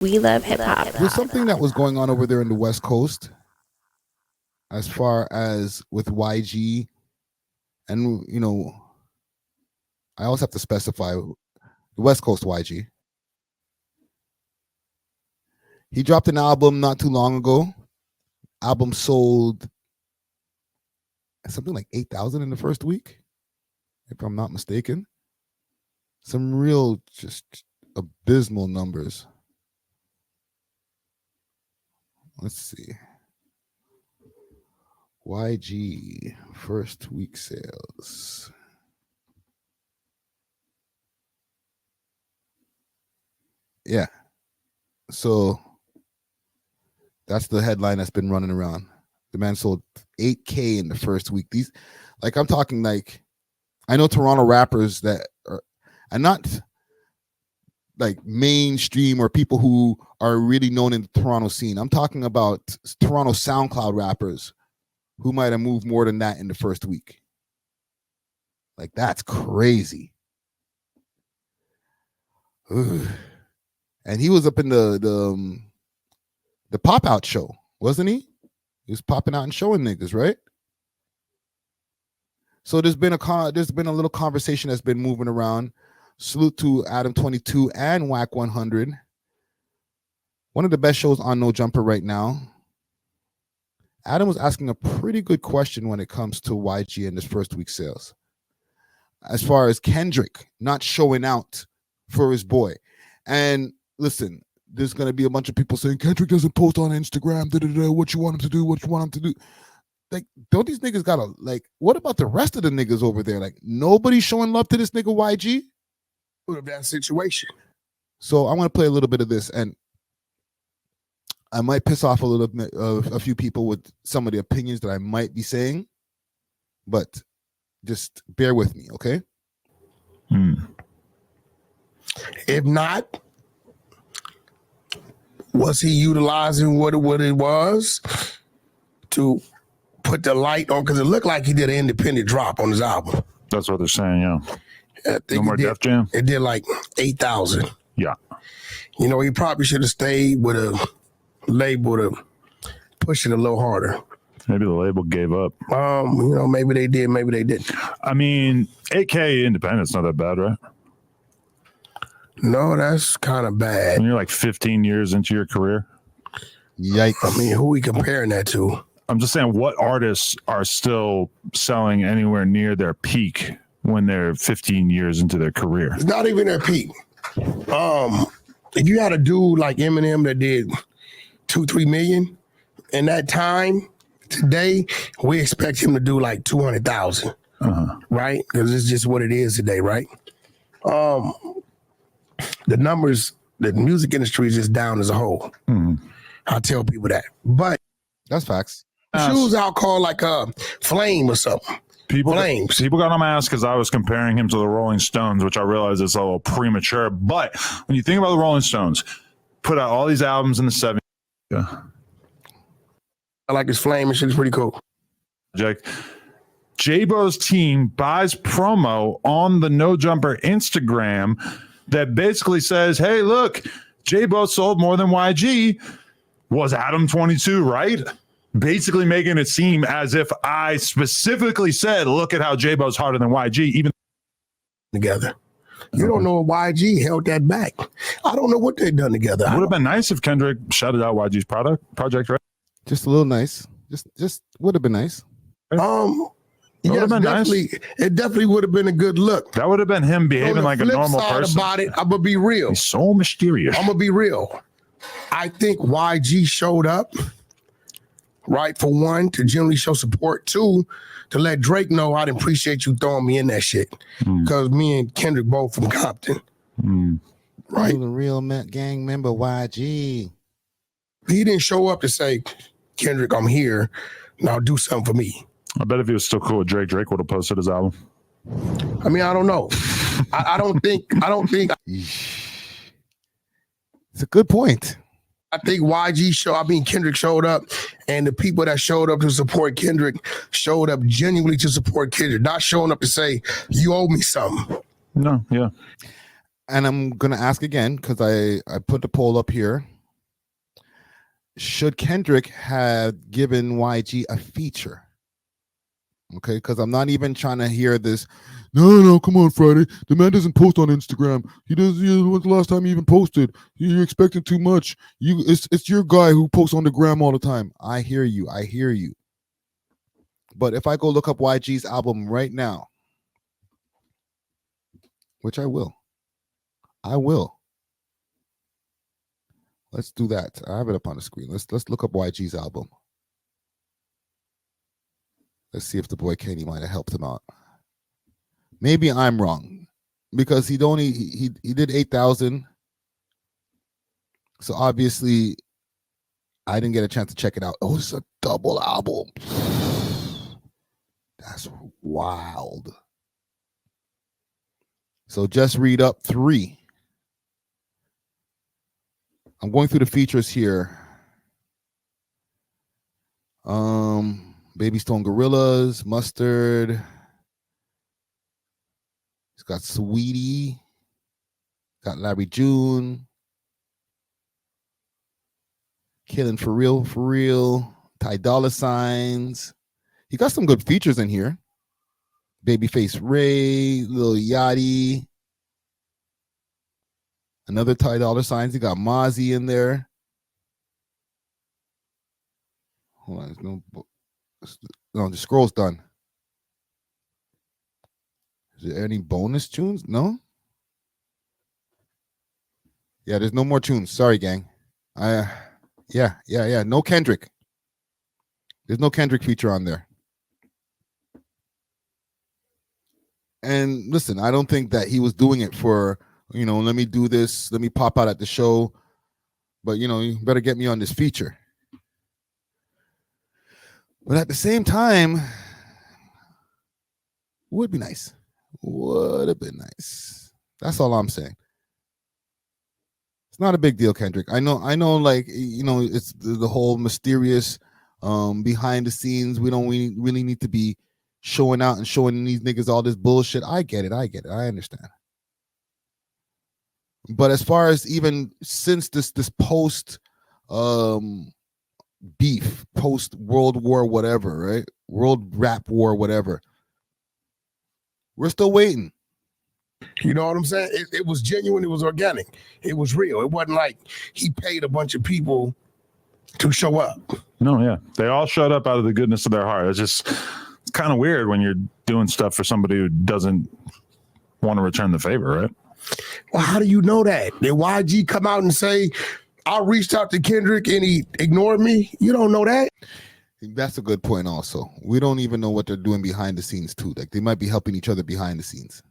We love hip hop. There's something that was going on over there in the West Coast as far as with YG. And, you know, I always have to specify the West Coast YG. He dropped an album not too long ago. Album sold something like 8,000 in the first week, if I'm not mistaken. Some real just abysmal numbers. Let's see. YG first week sales. Yeah. So that's the headline that's been running around. The man sold 8K in the first week. These, like, I'm talking like, I know Toronto rappers that are not like mainstream or people who are really known in the Toronto scene. I'm talking about Toronto SoundCloud rappers who might have moved more than that in the first week. Like, that's crazy. Ugh. And he was up in the pop out show, wasn't he? He was popping out and showing niggas, right? So there's been a little conversation that's been moving around. Salute to Adam 22 and Whack 100. One of the best shows on No Jumper right now. Adam was asking a pretty good question when it comes to YG and his first week sales. As far as Kendrick not showing out for his boy. And listen, there's going to be a bunch of people saying Kendrick doesn't post on Instagram. What you want him to do? What you want him to do? Like, don't these niggas gotta, like, what about the rest of the niggas over there? Like, nobody's showing love to this nigga YG? Of that situation. So I want to play a little bit of this, and I might piss off a little bit of a few people with some of the opinions that I might be saying, but just bear with me, okay? If not, was he utilizing what it was to put the light on? Because it looked like he did an independent drop on his album. That's what they're saying, yeah. I think No More Def Jam? It did like 8,000. Yeah. You know, he probably should have stayed with a label to push it a little harder. Maybe the label gave up. You know, maybe they did, maybe they didn't. I mean, 8K independent's not that bad, right? No, that's kind of bad. When you're like 15 years into your career. Yikes. I mean, who are we comparing that to? I'm just saying, what artists are still selling anywhere near their peak when they're 15 years into their career? It's not even their peak. If you had a dude like Eminem that did 2-3 million in that time, today we expect him to do like 200,000, right? Because it's just what it is today, right? The numbers, the music industry is just down as a whole. I tell people that, but that's facts. Shoes out called like a Flame or something. People got on my ass because I was comparing him to the Rolling Stones, which I realize is a little premature. But when you think about the Rolling Stones, put out all these albums in the 70s. Yeah. I like this Flame and shit. It's pretty cool. J-Bo's team buys promo on the No Jumper Instagram that basically says, hey, look, J-Bo sold more than YG. Was Adam 22 right? Basically making it seem as if I specifically said, look at how J-Bo's harder than YG, even together. You don't know if YG held that back. I don't know what they've done together. It would have been nice if Kendrick shouted out YG's project, right? Just a little nice. Just would have been nice. Yes, definitely. Nice. It definitely would have been a good look. That would have been him behaving like a normal person. About it, I'm gonna be real. He's so mysterious. I'm gonna be real. I think YG showed up, right, for one, to generally show support. Two, to let Drake know I didn't appreciate you throwing me in that shit. Because me and Kendrick both from Compton. Right? The real gang member, YG. He didn't show up to say, Kendrick, I'm here. Now do something for me. I bet if he was still cool with Drake, Drake would have posted his album. I mean, I don't know. I don't think. It's a good point. I think Kendrick showed up, and the people that showed up to support Kendrick showed up genuinely to support Kendrick, not showing up to say, you owe me something. No, yeah. And I'm going to ask again, because I put the poll up here. should Kendrick have given YG a feature? Okay, because I'm not even trying to hear this. No, come on, Friday. The man doesn't post on Instagram. He does. When's the last time he even posted? You're expecting too much. It's your guy who posts on the gram all the time. I hear you. But if I go look up YG's album right now, which I will. Let's do that. I have it up on the screen. Let's look up YG's album. Let's see if the boy Kenny might have helped him out. Maybe I'm wrong because he did 8,000. So obviously I didn't get a chance to check it out. Oh, it's a double album. That's wild. So just read up 3. I'm going through the features here. Baby Stone Gorillas, Mustard. He's got Sweetie. Got Larry June. Killing for real. Ty Dolla Signs. He got some good features in here. Babyface Ray, Lil Yachty. Another Ty Dolla Signs. He got Mozzie in there. Hold on, no, the scroll's done. Is there any bonus tunes? No? Yeah, there's no more tunes. Sorry, gang. Yeah. No Kendrick. There's no Kendrick feature on there. And listen, I don't think that he was doing it for, let me do this, let me pop out at the show. But, you better get me on this feature. But at the same time, would be nice. Would have been nice. That's all I'm saying. It's not a big deal, Kendrick. I know, like, it's the whole mysterious behind the scenes. We don't really need to be showing out and showing these niggas all this bullshit. I get it. I understand. But as far as even since this post beef, post World War whatever, right? World Rap War whatever. We're still waiting. You know what I'm saying? It was genuine. It was organic. It was real. It wasn't like he paid a bunch of people to show up. No, yeah. They all showed up out of the goodness of their heart. It's kind of weird when you're doing stuff for somebody who doesn't want to return the favor, right? Well, how do you know that? Did YG come out and say, I reached out to Kendrick and he ignored me? You don't know that. That's a good point also. We don't even know what they're doing behind the scenes too. Like they might be helping each other behind the scenes.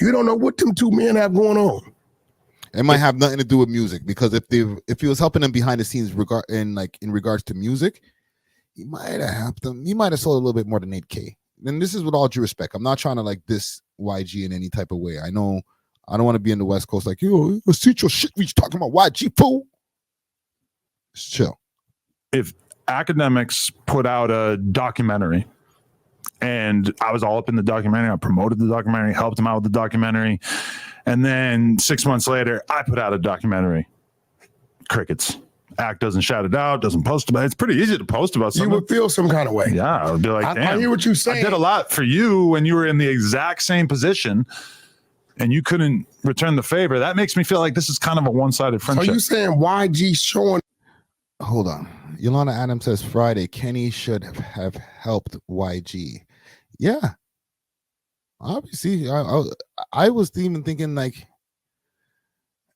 You don't know what them two men have going on. It might have nothing to do with music because if he was helping them behind the scenes in regards to music, he might have helped them. He might have sold a little bit more than 8K. And this is with all due respect. I'm not trying to like diss YG in any type of way. I know I don't want to be in the West Coast like, yo, let's see your shit. We talking about YG, fool. Just chill. If Academics put out a documentary and I was all up in the documentary, I promoted the documentary, helped him out with the documentary, and then 6 months later, I put out a documentary. Crickets. Act doesn't shout it out, doesn't post about it. It's pretty easy to post about something. You would feel some kind of way. Yeah, I would be like, damn. I hear what you're saying. I did a lot for you when you were in the exact same position and you couldn't return the favor. That makes me feel like this is kind of a one-sided friendship. So you saying YG showing? Hold on. Yolanda Adams says Friday, Kenny should have helped YG. Yeah. Obviously, I was even thinking like,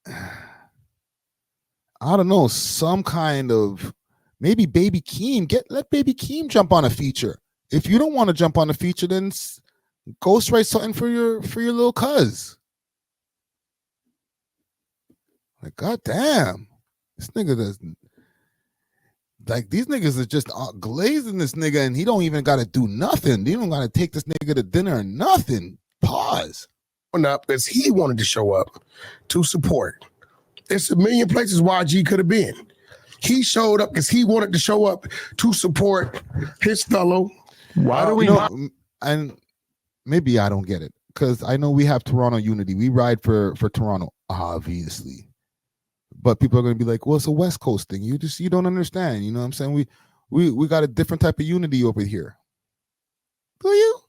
I don't know, some kind of maybe Baby Keem. Let Baby Keem jump on a feature. If you don't want to jump on a feature, then ghostwrite something for your little cuz. Like, goddamn, this nigga doesn't. Like these niggas are just glazing this nigga, and he don't even got to do nothing. He don't got to take this nigga to dinner or nothing. Pause. Up because he wanted to show up to support. There's a million places YG could have been. He showed up because he wanted to show up to support his fellow. Why do we know? And maybe I don't get it because I know we have Toronto unity. We ride for Toronto, obviously. But people are going to be like, well, it's a West Coast thing. You don't understand. You know what I'm saying? We got a different type of unity over here. Do you?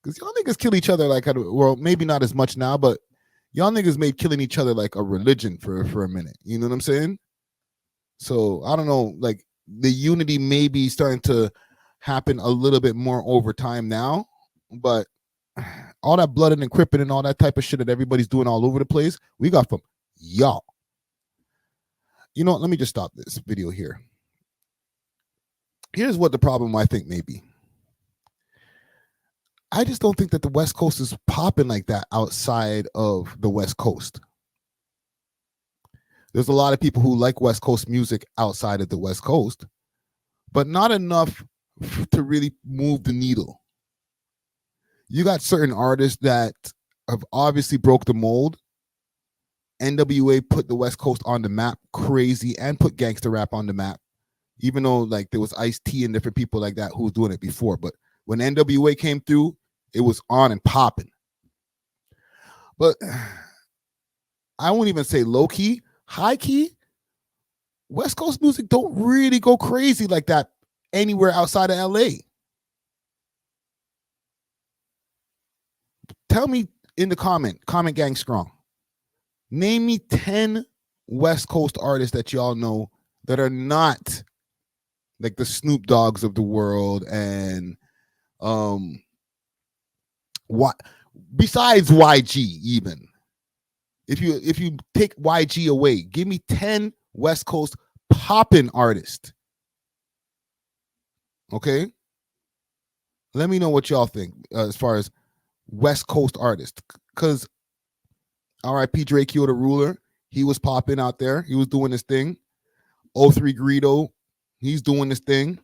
Because y'all niggas kill each other like, well, maybe not as much now, but y'all niggas made killing each other like a religion for a minute. You know what I'm saying? So I don't know, like the unity may be starting to happen a little bit more over time now, but all that blood and encrypting and all that type of shit that everybody's doing all over the place, we got from y'all. You know what? Let me just stop this video here. Here's what the problem I think may be. I just don't think that the West Coast is popping like that outside of the West Coast. There's a lot of people who like West Coast music outside of the West Coast, but not enough to really move the needle. You got certain artists that have obviously broke the mold. NWA put the West Coast on the map crazy and put gangster rap on the map, even though like there was Ice-T and different people like that who was doing it before. But when NWA came through, it was on and popping. But I won't even say low key, high key. West Coast music don't really go crazy like that anywhere outside of LA. Tell me in the comment gang strong. Name me 10 West Coast artists that y'all know that are not like the Snoop Dogs of the world and what besides YG even. If you take YG away, give me 10 West Coast poppin' artists. Okay? Let me know what y'all think as far as West Coast artists. Because R.I.P. Drake, the Ruler, he was popping out there. He was doing his thing. 03 Greedo, he's doing this thing.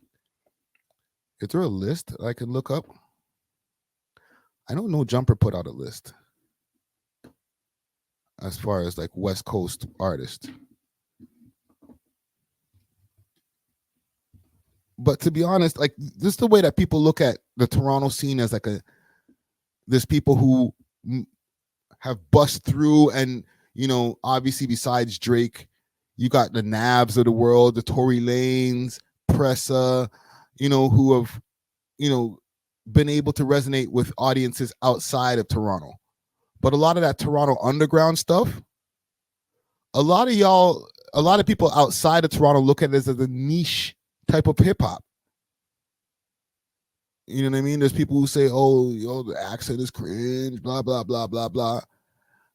Is there a list that I can look up? I don't know. Jumper put out a list as far as like West Coast artists. But to be honest, like this is the way that people look at the Toronto scene as like there's people who have bust through, and you know, obviously besides Drake, you got the Nabs of the world, the Tory Lanez, Pressa, you know, who have, you know, been able to resonate with audiences outside of Toronto. But a lot of that Toronto underground stuff, a lot of people outside of Toronto look at it as a niche type of hip hop. You know what I mean? There's people who say, oh, yo, the accent is cringe, blah, blah, blah, blah, blah.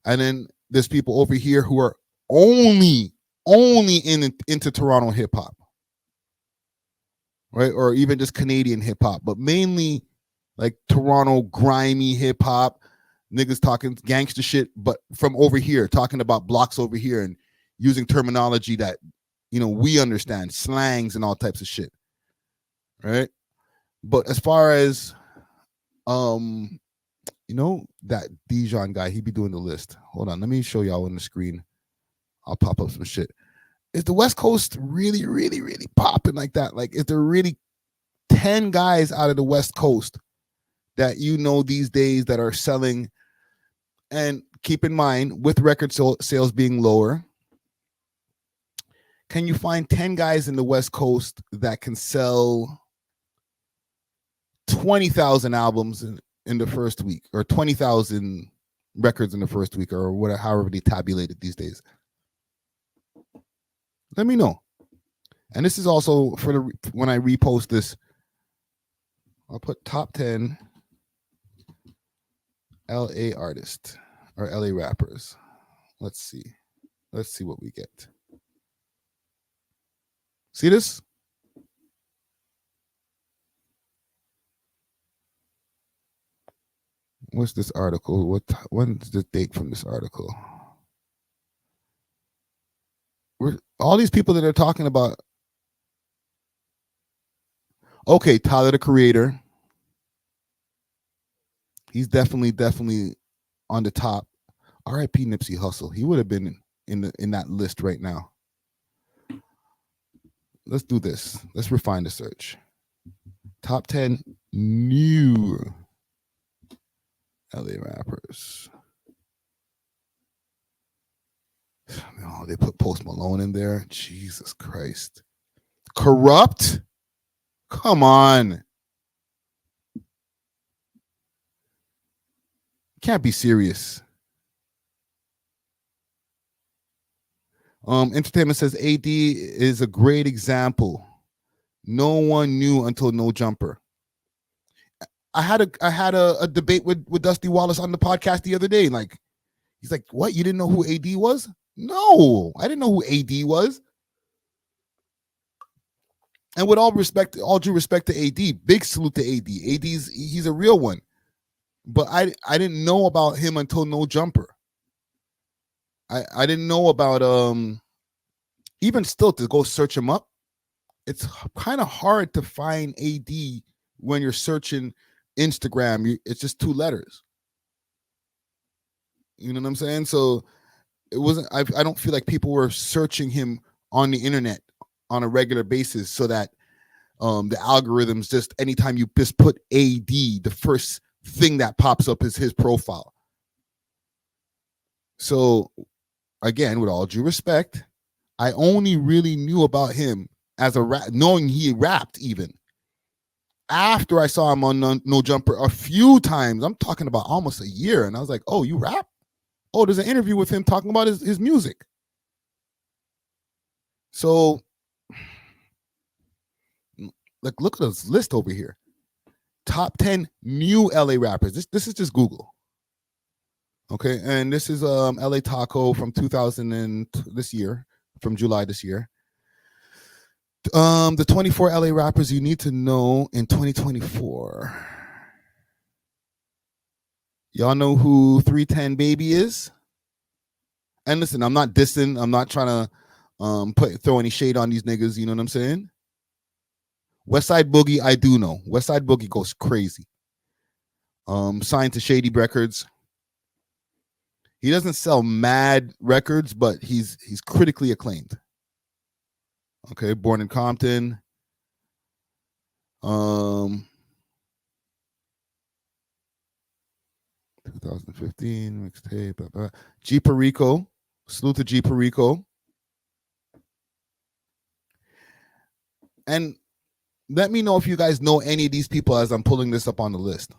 And then there's people over here who are only into Toronto hip hop. Right? Or even just Canadian hip hop, but mainly like Toronto grimy hip hop, niggas talking gangster shit, but from over here, talking about blocks over here and using terminology that, you know, we understand, slangs and all types of shit. Right? But as far as you know, that Dijon guy, he be doing the list. Hold on, let me show y'all on the screen. I'll pop up some shit. Is the West Coast really, really, really popping like that? Like, is there really 10 guys out of the West Coast that you know these days that are selling? And keep in mind, with record sales being lower, can you find 10 guys in the West Coast that can sell 20,000 albums in the first week, or 20,000 records in the first week, or whatever, however they tabulate it these days? Let me know. And this is also for when I repost this, I'll put top 10 LA artists or LA rappers. Let's see what we get. See this? What's this article? When's the date from this article? All these people that are talking about. Okay, Tyler the Creator. He's definitely on the top. R.I.P. Nipsey Hussle. He would have been in that list right now. Let's do this. Let's refine the search. Top 10 new LA rappers. Oh, they put Post Malone in there. Jesus Christ. Corrupt? Come on. Can't be serious. Entertainment says AD is a great example. No one knew until No Jumper. I had a debate with Dusty Wallace on the podcast the other day. Like, he's like, "What? You didn't know who AD was?" No, I didn't know who AD was. And with all due respect to AD, big salute to AD. He's a real one. But I didn't know about him until No Jumper. I didn't know about even still to go search him up. It's kind of hard to find AD when you're searching Instagram. It's just 2 letters. You know what I'm saying? So it wasn't. I don't feel like people were searching him on the internet on a regular basis, so that the algorithms just anytime you just put AD, the first thing that pops up is his profile. So again, with all due respect, I only really knew about him as a knowing he rapped even after I saw him on No Jumper a few times. I'm talking about almost a year, and I was like, "Oh, you rap? Oh, there's an interview with him talking about his music." So, like, look at this list over here. Top 10 new LA rappers. This is just Google. Okay, and this is LA Taco from 2000 and this year, from July this year. The 24 LA rappers you need to know in 2024. Y'all know who 310 Baby is? And listen, I'm not dissing. I'm not trying to throw any shade on these niggas. You know what I'm saying? Westside Boogie, I do know. Westside Boogie goes crazy. Signed to Shady Records. He doesn't sell mad records, but he's critically acclaimed. Okay, born in Compton. 2015 mixtape. Blah, blah. G Perico. Salute to G Perico. And let me know if you guys know any of these people as I'm pulling this up on the list.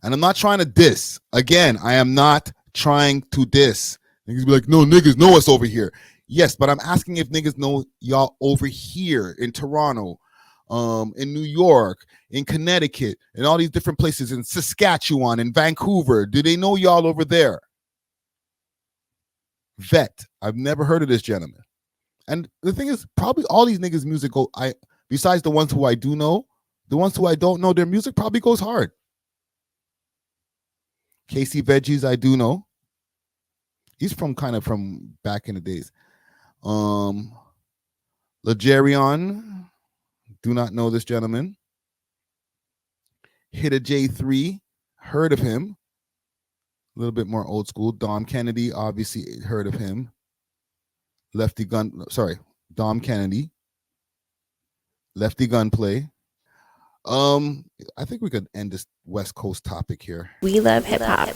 And I'm not trying to diss. Again, I am not trying to diss. Niggas be like, no, niggas know us over here. Yes, but I'm asking if niggas know y'all over here in Toronto, in New York, in Connecticut, in all these different places, in Saskatchewan, in Vancouver. Do they know y'all over there? Vet. I've never heard of this gentleman. And the thing is, probably all these niggas' music besides the ones who I do know, the ones who I don't know, their music probably goes hard. Casey Veggies, I do know. He's from back in the days. Legerion, do not know this gentleman. Hitta J3, heard of him. A little bit more old school. Dom Kennedy, obviously heard of him. Dom Kennedy. Lefty Gunplay. I think we could end this West Coast topic here. We love hip hop.